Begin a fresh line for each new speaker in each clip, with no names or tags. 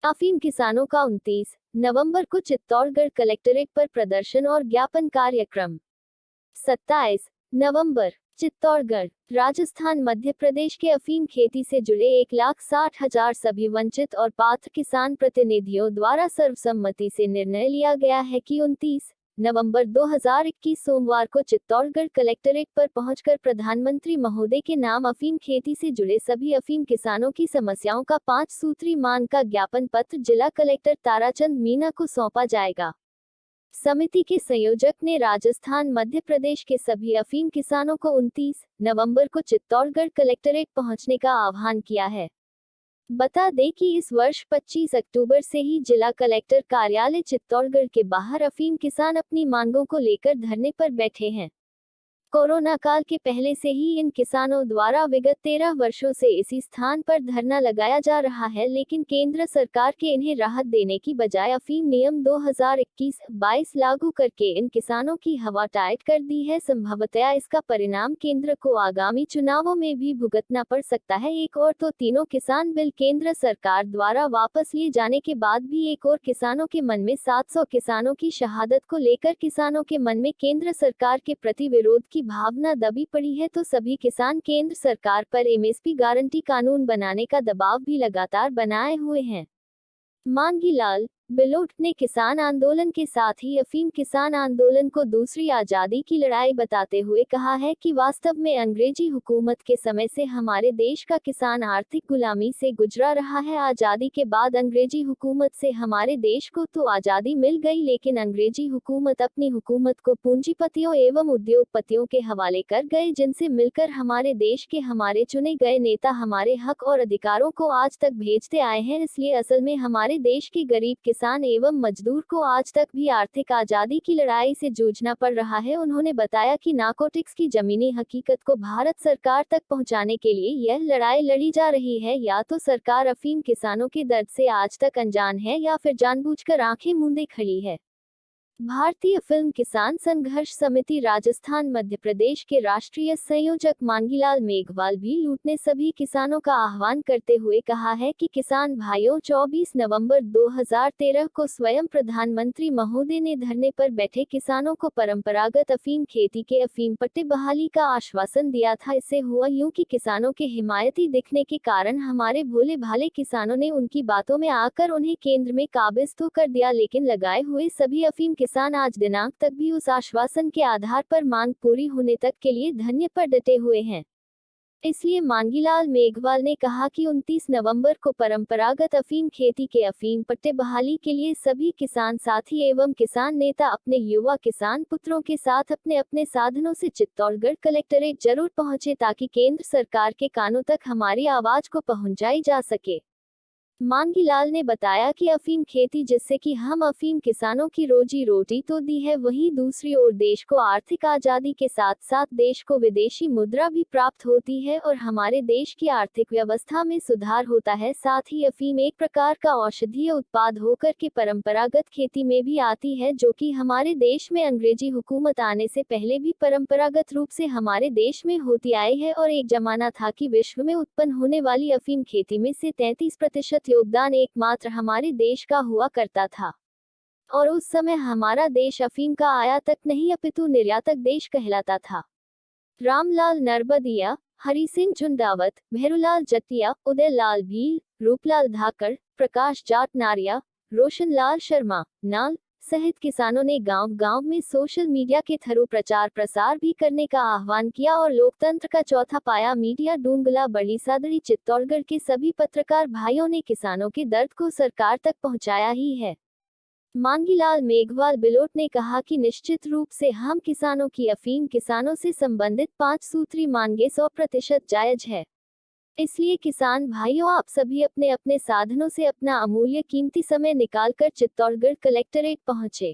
अफीम किसानों का 29 नवंबर को चित्तौड़गढ़ कलेक्ट्रेट पर प्रदर्शन और ज्ञापन कार्यक्रम। 27 नवंबर चित्तौड़गढ़, राजस्थान मध्य प्रदेश के अफीम खेती से जुड़े 1,60,000 सभी वंचित और पात्र किसान प्रतिनिधियों द्वारा सर्वसम्मति से निर्णय लिया गया है कि 29 नवंबर 2021 सोमवार को चित्तौड़गढ़ कलेक्ट्रेट पर पहुंचकर प्रधानमंत्री महोदय के नाम अफीम खेती से जुड़े सभी अफीम किसानों की समस्याओं का 5 सूत्री मांग का ज्ञापन पत्र जिला कलेक्टर ताराचंद मीणा को सौंपा जाएगा। समिति के संयोजक ने राजस्थान मध्य प्रदेश के सभी अफीम किसानों को 29 नवंबर को चित्तौड़गढ़ कलेक्ट्रेट पहुंचने का आह्वान किया है। बता दें कि इस वर्ष 25 अक्टूबर से ही जिला कलेक्टर कार्यालय चित्तौड़गढ़ के बाहर अफीम किसान अपनी मांगों को लेकर धरने पर बैठे हैं। कोरोना काल के पहले से ही इन किसानों द्वारा विगत 13 वर्षों से इसी स्थान पर धरना लगाया जा रहा है, लेकिन केंद्र सरकार के इन्हें राहत देने की बजाय अफीम नियम 2021-22 लागू करके इन किसानों की हवा टाइट कर दी है। संभवतया इसका परिणाम केंद्र को आगामी चुनावों में भी भुगतना पड़ सकता है। एक और तो तीनों किसान बिल केंद्र सरकार द्वारा वापस लिए जाने के बाद भी एक और किसानों के मन में 700 किसानों की शहादत को लेकर किसानों के मन में केंद्र सरकार के प्रति विरोध की भावना दबी पड़ी है, तो सभी किसान केंद्र सरकार पर एमएसपी गारंटी कानून बनाने का दबाव भी लगातार बनाए हुए हैं। मांगीलाल बिलोट ने किसान आंदोलन के साथ ही अफीम किसान आंदोलन को दूसरी आजादी की लड़ाई बताते हुए कहा है कि वास्तव में अंग्रेजी हुकूमत के समय से हमारे देश का किसान आर्थिक गुलामी से गुजरा रहा है। आजादी के बाद अंग्रेजी हुकूमत से हमारे देश को तो आजादी मिल गई, लेकिन अंग्रेजी हुकूमत अपनी हुकूमत को पूंजीपतियों एवं उद्योगपतियों के हवाले कर गए, जिनसे मिलकर हमारे देश के हमारे चुने गए नेता हमारे हक और अधिकारों को आज तक भेजते आए हैं। इसलिए असल में हमारे देश के गरीब किसान एवं मजदूर को आज तक भी आर्थिक आजादी की लड़ाई से जूझना पड़ रहा है। उन्होंने बताया कि नारकोटिक्स की जमीनी हकीकत को भारत सरकार तक पहुंचाने के लिए यह लड़ाई लड़ी जा रही है। या तो सरकार अफीम किसानों के दर्द से आज तक अनजान है या फिर जानबूझकर आंखें मूंदे खड़ी है। भारतीय फिल्म किसान संघर्ष समिति राजस्थान मध्य प्रदेश के राष्ट्रीय संयोजक मांगीलाल मेघवाल भी लूट ने सभी किसानों का आह्वान करते हुए कहा है कि किसान भाइयों, 24 नवंबर 2013 को स्वयं प्रधानमंत्री महोदय ने धरने पर बैठे किसानों को परंपरागत अफीम खेती के अफीम पट्टे बहाली का आश्वासन दिया था। इससे हुआ यूं कि किसानों के हिमायती दिखने के कारण हमारे भोले भाले किसानों ने उनकी बातों में आकर उन्हें केंद्र में काबिज तो कर दिया, लेकिन लगाए हुए सभी अफीम किसान आज दिनांक तक भी उस आश्वासन के आधार पर मांग पूरी होने तक के लिए धरने पर डटे हुए हैं। इसलिए मांगीलाल मेघवाल ने कहा कि 29 नवंबर को परंपरागत अफीम खेती के अफीम पट्टे बहाली के लिए सभी किसान साथी एवं किसान नेता अपने युवा किसान पुत्रों के साथ अपने अपने साधनों से चित्तौड़गढ़ कलेक्ट्रेट जरूर पहुंचे, ताकि केंद्र सरकार के कानों तक हमारी आवाज को पहुंचाई जा सके। मांगीलाल ने बताया कि अफीम खेती जिससे कि हम अफीम किसानों की रोजी रोटी तो दी है, वहीं दूसरी ओर देश को आर्थिक आजादी के साथ साथ देश को विदेशी मुद्रा भी प्राप्त होती है और हमारे देश की आर्थिक व्यवस्था में सुधार होता है। साथ ही अफीम एक प्रकार का औषधीय उत्पाद होकर के परंपरागत खेती में भी आती है, जो कि हमारे देश में अंग्रेजी हुकूमत आने से पहले भी परंपरागत रूप से हमारे देश में होती आई है। और एक जमाना था कि विश्व में उत्पन्न होने वाली अफीम खेती में से 33% योगदान एकमात्र हमारे देश का हुआ करता था, और उस समय हमारा देश अफीम का आयातक नहीं अपितु निर्यातक देश कहलाता था। रामलाल नरबदिया, हरि सिंह झुंडावत, भैरूलाल जटिया, उदय लाल भील, रूपलाल धाकड़, प्रकाश जाट नारिया, रोशन लाल शर्मा नाल सहित किसानों ने गांव-गांव में सोशल मीडिया के थ्रू प्रचार प्रसार भी करने का आह्वान किया और लोकतंत्र का चौथा पाया मीडिया डूंगला बड़ी सादड़ी चित्तौड़गढ़ के सभी पत्रकार भाइयों ने किसानों के दर्द को सरकार तक पहुंचाया ही है। मांगीलाल मेघवाल बिलोट ने कहा कि निश्चित रूप से हम किसानों की अफीम किसानों से संबंधित 5 सूत्री मांगे 100% जायज है। इसलिए किसान भाइयों, आप सभी अपने अपने साधनों से अपना अमूल्य कीमती समय निकालकर चित्तौड़गढ़ कलेक्ट्रेट पहुंचे,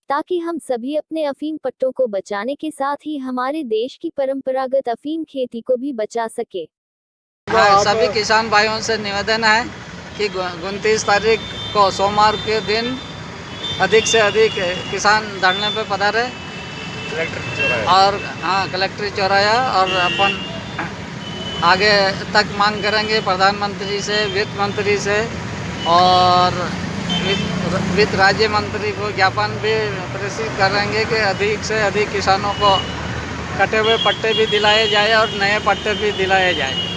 ताकि हम सभी अपने अफीम पट्टों को बचाने के साथ ही हमारे देश की परंपरागत अफीम खेती को भी बचा सके।
सभी किसान भाइयों से निवेदन है कि 29 तारीख को सोमवार के दिन अधिक से अधिक किसान धरने पे पधारे और कलेक्ट्रेट चौराया और अपन आगे तक मांग करेंगे प्रधानमंत्री से, वित्त मंत्री से और वित्त राज्य मंत्री को ज्ञापन भी प्रेषित करेंगे कि अधिक से अधिक किसानों को कटे हुए पट्टे भी दिलाए जाए और नए पट्टे भी दिलाए जाए।